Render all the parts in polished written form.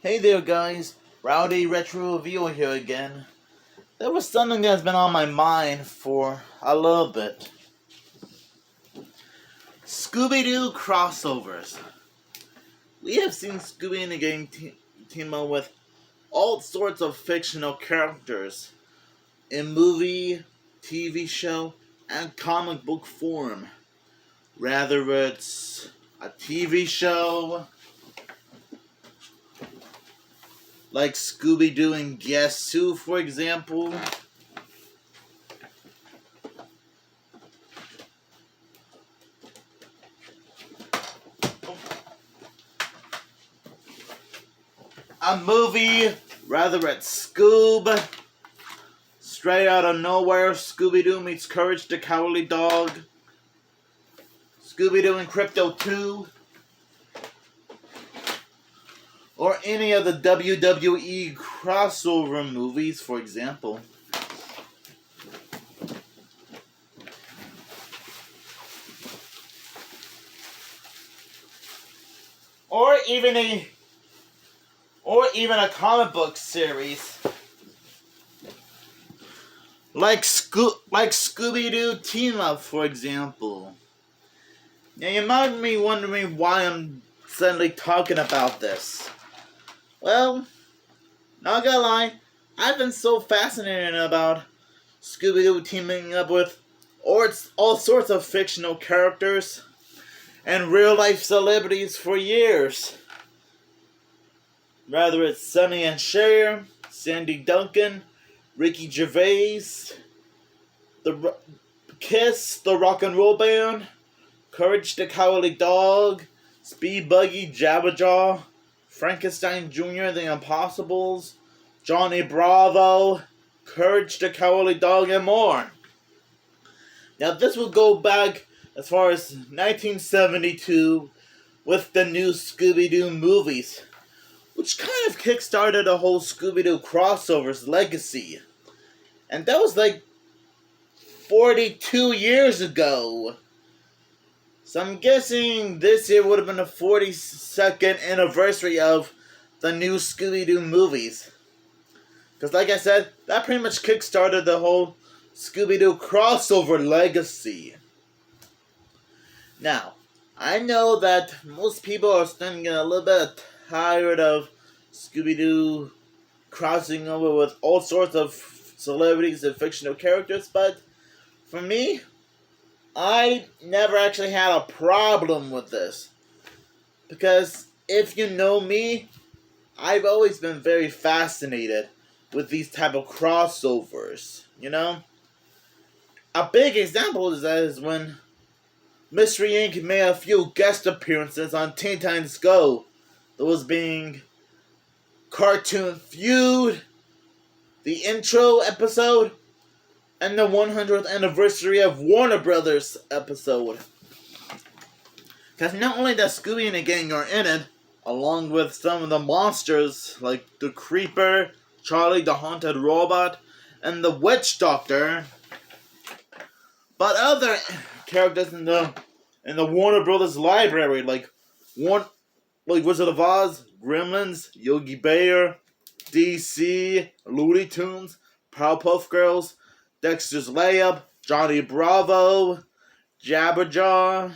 Hey there guys, Rowdy Retro Reviewer here again. There was something that's been on my mind for a little bit. Scooby-Doo crossovers. We have seen Scooby in the game team up with all sorts of fictional characters in movie, TV show, and comic book form. Rather it's a TV show, like Scooby-Doo and Guess Who, for example. A movie, rather it's Scoob. Straight out of nowhere, Scooby-Doo meets Courage the Cowardly Dog. Scooby-Doo and Crypto 2. Or any of the WWE crossover movies, for example. Or even a comic book series. Like Scooby-Doo Team Up, for example. Now you might be wondering why I'm suddenly talking about this. Well, not gonna lie, I've been so fascinated about Scooby-Doo teaming up with all sorts of fictional characters and real-life celebrities for years. Rather it's Sonny and Cher, Sandy Duncan, Ricky Gervais, the Kiss, the Rock and Roll Band, Courage the Cowardly Dog, Speed Buggy, Jabberjaw, Frankenstein Jr., The Impossibles, Johnny Bravo, Courage the Cowardly Dog, and more. Now this will go back as far as 1972 with the new Scooby-Doo movies, which kind of kickstarted the whole Scooby-Doo crossovers legacy. And that was like 42 years ago. So I'm guessing this year would have been the 42nd anniversary of the new Scooby-Doo movies. Because like I said, that pretty much kickstarted the whole Scooby-Doo crossover legacy. Now, I know that most people are starting to get a little bit tired of Scooby-Doo crossing over with all sorts of celebrities and fictional characters, but for me, I never actually had a problem with this. Because if you know me, I've always been very fascinated with these type of crossovers, you know? A big example of that is when Mystery Inc. made a few guest appearances on Teen Titans Go. Those being Cartoon Feud, the intro episode, and the 100th anniversary of Warner Brothers episode. Because not only the Scooby and the gang are in it, along with some of the monsters like the Creeper, Charlie the Haunted Robot, and the Witch Doctor, but other characters in the Warner Brothers library like Wizard of Oz, Gremlins, Yogi Bear, DC, Looney Tunes, Powerpuff Girls, Dexter's Layup, Johnny Bravo, Jabberjaw,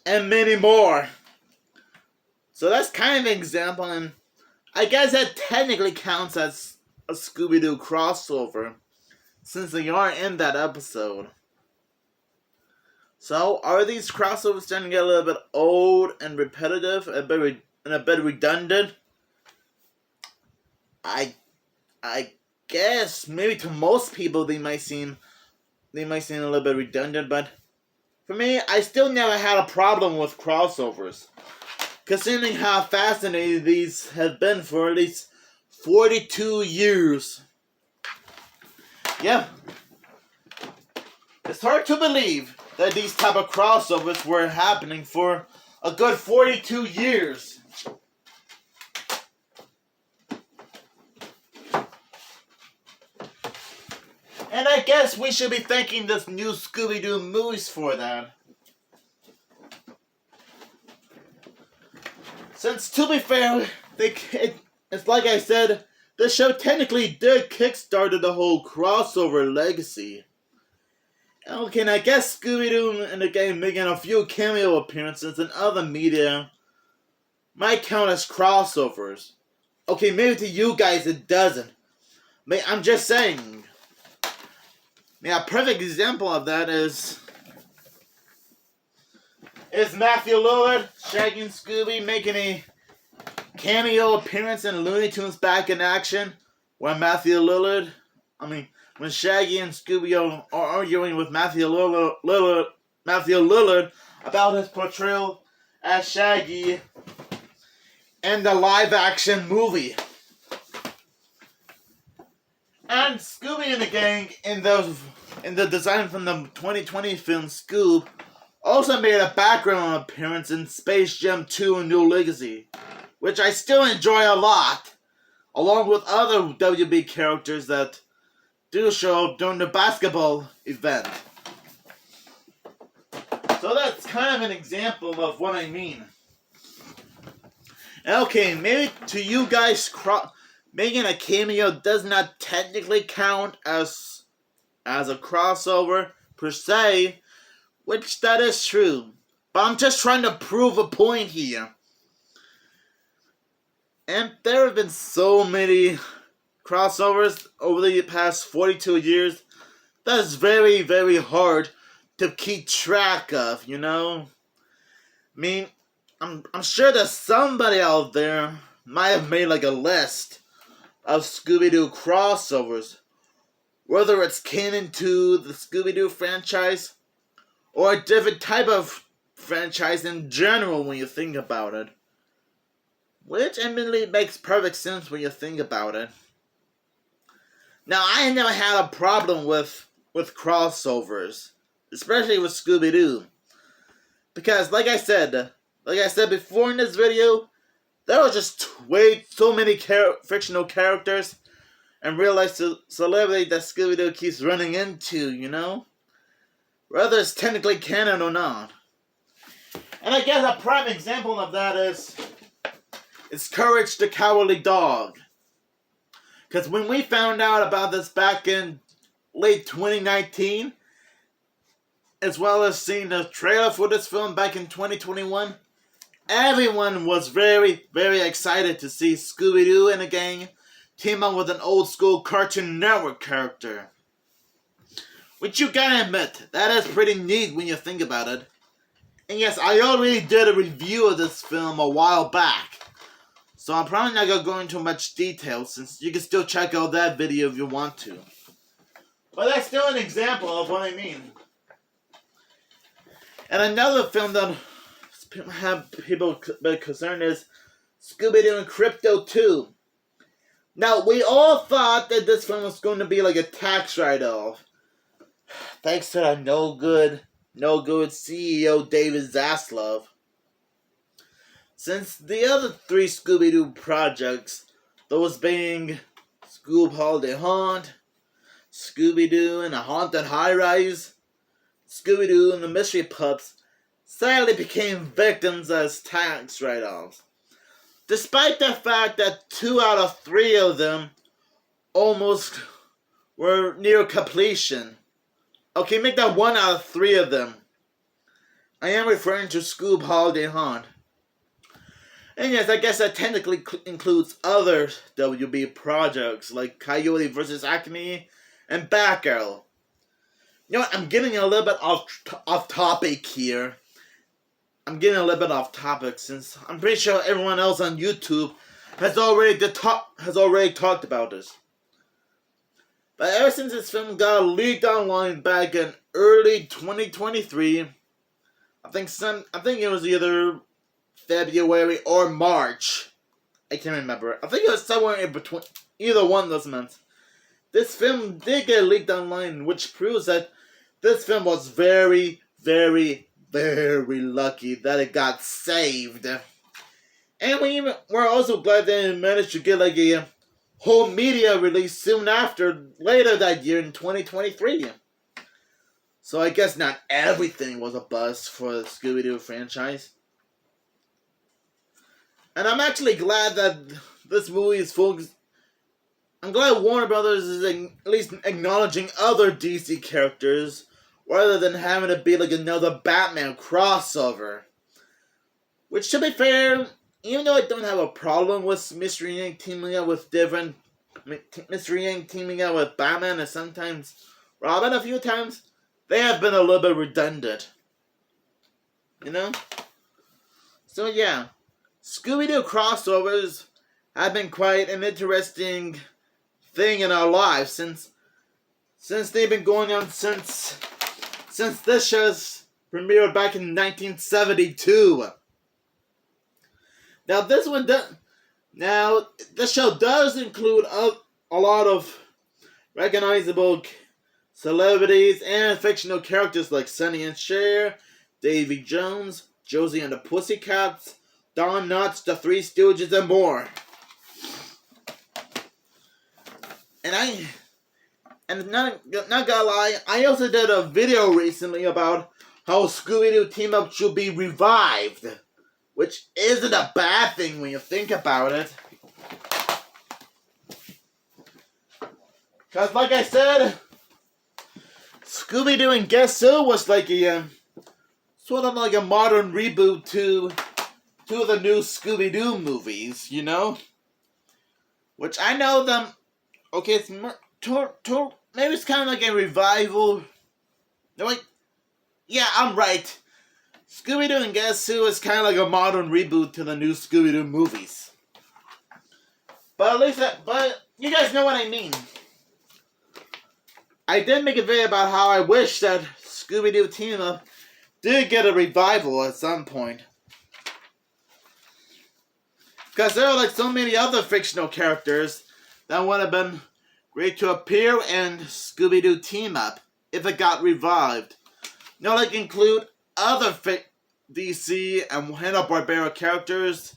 and many more. So that's kind of an example, and I guess that technically counts as a Scooby-Doo crossover, since they are in that episode. So, are these crossovers starting to get a little bit old and repetitive, and a bit redundant? I guess maybe to most people they might seem a little bit redundant, but for me, I still never had a problem with crossovers, considering how fascinating these have been for at least 42 years. Yeah, it's hard to believe that these type of crossovers were happening for a good 42 years. And I guess we should be thanking this new Scooby-Doo movies for that. Since, to be fair, it's like I said, the show technically did kickstarted the whole crossover legacy. Okay, and I guess Scooby-Doo in the game making a few cameo appearances in other media might count as crossovers. Okay, maybe to you guys it doesn't. I'm just saying. A perfect example of that is Matthew Lillard, Shaggy and Scooby making a cameo appearance in Looney Tunes Back in Action, when when Shaggy and Scooby are arguing with Matthew Lillard about his portrayal as Shaggy in the live-action movie. And Scooby and the gang in the design from the 2020 film Scoob also made a background appearance in Space Jam 2: New Legacy, which I still enjoy a lot, along with other WB characters that do show up during the basketball event. So that's kind of an example of what I mean. Okay, maybe to you guys, making a cameo does not technically count as a crossover per se, which that is true. But I'm just trying to prove a point here. And there have been so many crossovers over the past 42 years that is very, very hard to keep track of, you know? I'm sure that somebody out there might have made like a list of Scooby-Doo crossovers, whether it's canon to the Scooby-Doo franchise or a different type of franchise in general when you think about it. Which admittedly makes perfect sense when you think about it. Now, I never had a problem with crossovers, especially with Scooby-Doo, because like I said before in this video, there are just so many fictional characters and real-life celebrity that Scooby-Doo keeps running into, you know? Whether it's technically canon or not. And I guess a prime example of that is Courage the Cowardly Dog. Because when we found out about this back in late 2019, as well as seeing the trailer for this film back in 2021, everyone was very, very excited to see Scooby-Doo and the gang team up with an old school Cartoon Network character. Which you gotta admit, that is pretty neat when you think about it. And yes, I already did a review of this film a while back, so I'm probably not gonna go into much detail since you can still check out that video if you want to. But that's still an example of what I mean. And another film that have people been concerned is Scooby-Doo and Crypto 2. Now, we all thought that this film was going to be like a tax write-off, thanks to the no good CEO David Zaslav. Since the other three Scooby-Doo projects, those being Scoob Holiday Haunt, Scooby-Doo and a Haunted High-Rise, Scooby-Doo and the Mystery Pups, sadly became victims as tax write-offs. Despite the fact that 2 out of 3 of them almost were near completion. Okay, make that 1 out of 3 of them. I am referring to Scoob Holiday Haunt. And yes, I guess that technically includes other WB projects like Coyote vs. Acme and Batgirl. You know what, I'm getting a little bit off topic here. I'm getting a little bit off topic since I'm pretty sure everyone else on YouTube has already talked about this. But ever since this film got leaked online back in early 2023, I think it was either February or March. I can't remember. I think it was somewhere in between, either one of those months. This film did get leaked online, which proves that this film was very, very, very lucky that it got saved. And we're also glad that it managed to get like a whole media release soon after, later that year in 2023. So I guess not everything was a bust for the Scooby-Doo franchise. And I'm actually glad that this movie is focused. I'm glad Warner Brothers is at least acknowledging other DC characters rather than having to be like another Batman crossover. Which, to be fair, even though I don't have a problem with Mystery Inc. teaming up with Batman and sometimes Robin a few times, they have been a little bit redundant. You know? So yeah, Scooby-Doo crossovers have been quite an interesting thing in our lives since they've been going on since this show's premiered back in 1972. Now this show does include a lot of recognizable celebrities and fictional characters like Sonny and Cher, Davy Jones, Josie and the Pussycats, Don Knotts, the Three Stooges, and more. And not gonna lie, I also did a video recently about how Scooby-Doo team-up should be revived, which isn't a bad thing when you think about it. Because like I said, Scooby-Doo and Guess Who was like a sort of like a modern reboot to the new Scooby-Doo movies, you know? Which I know them. Okay, it's maybe it's kind of like a revival. No, wait. Yeah, I'm right. Scooby-Doo and Guess Who is kind of like a modern reboot to the new Scooby-Doo movies. But at least but you guys know what I mean. I did make a video about how I wish that Scooby-Doo team-up did get a revival at some point. Because there are like so many other fictional characters that would have been great to appear in Scooby-Doo team-up if it got revived. You know, like include other DC and Hanna-Barbera characters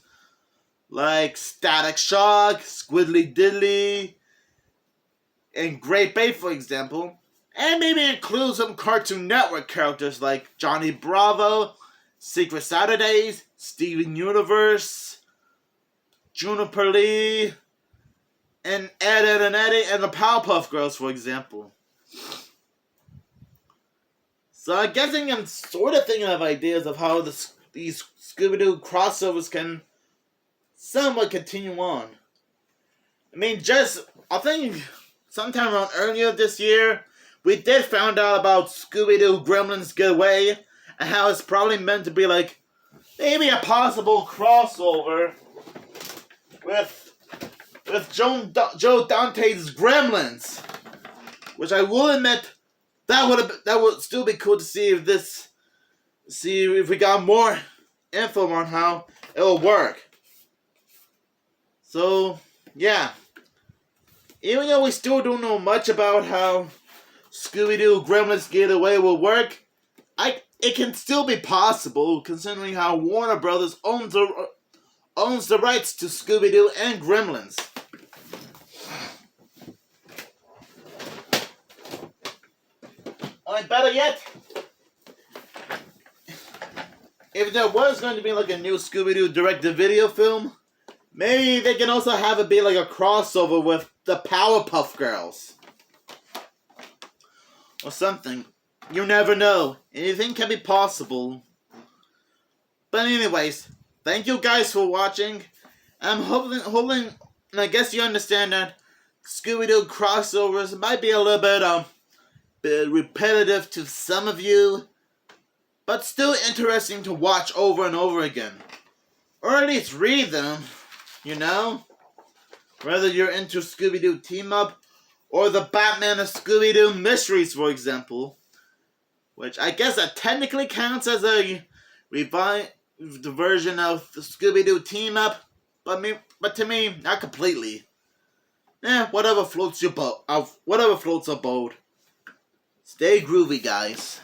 like Static Shock, Squiddly Diddly, and Great Bay, for example. And maybe include some Cartoon Network characters like Johnny Bravo, Secret Saturdays, Steven Universe, Juniper Lee, and Ed, Edd and Eddy, and the Powerpuff Girls, for example. So I'm guessing I'm sort of thinking of ideas of how these Scooby-Doo crossovers can somewhat continue on. I mean, I think sometime around earlier this year, we did find out about Scooby-Doo Gremlins Get Away, and how it's probably meant to be like, maybe a possible crossover with Joe Dante's Gremlins. Which I will admit, that would still be cool to see if we got more info on how it will work. So, yeah. Even though we still don't know much about how Scooby-Doo Gremlins Get Away will work, it can still be possible considering how Warner Brothers owns the rights to Scooby-Doo and Gremlins. Or better yet, if there was going to be like a new Scooby-Doo direct-to-video film, maybe they can also have it be like a crossover with the Powerpuff Girls. Or something. You never know. Anything can be possible. But anyways, thank you guys for watching. I'm hoping, and I guess you understand that Scooby-Doo crossovers might be a little bit repetitive to some of you, but still interesting to watch over and over again. Or at least read them, you know? Whether you're into Scooby-Doo Team-Up, or the Batman and Scooby-Doo Mysteries, for example. Which I guess that technically counts as a revived version of the Scooby-Doo Team-Up, but to me, not completely. Whatever floats your boat. Whatever floats your boat. Stay groovy, guys.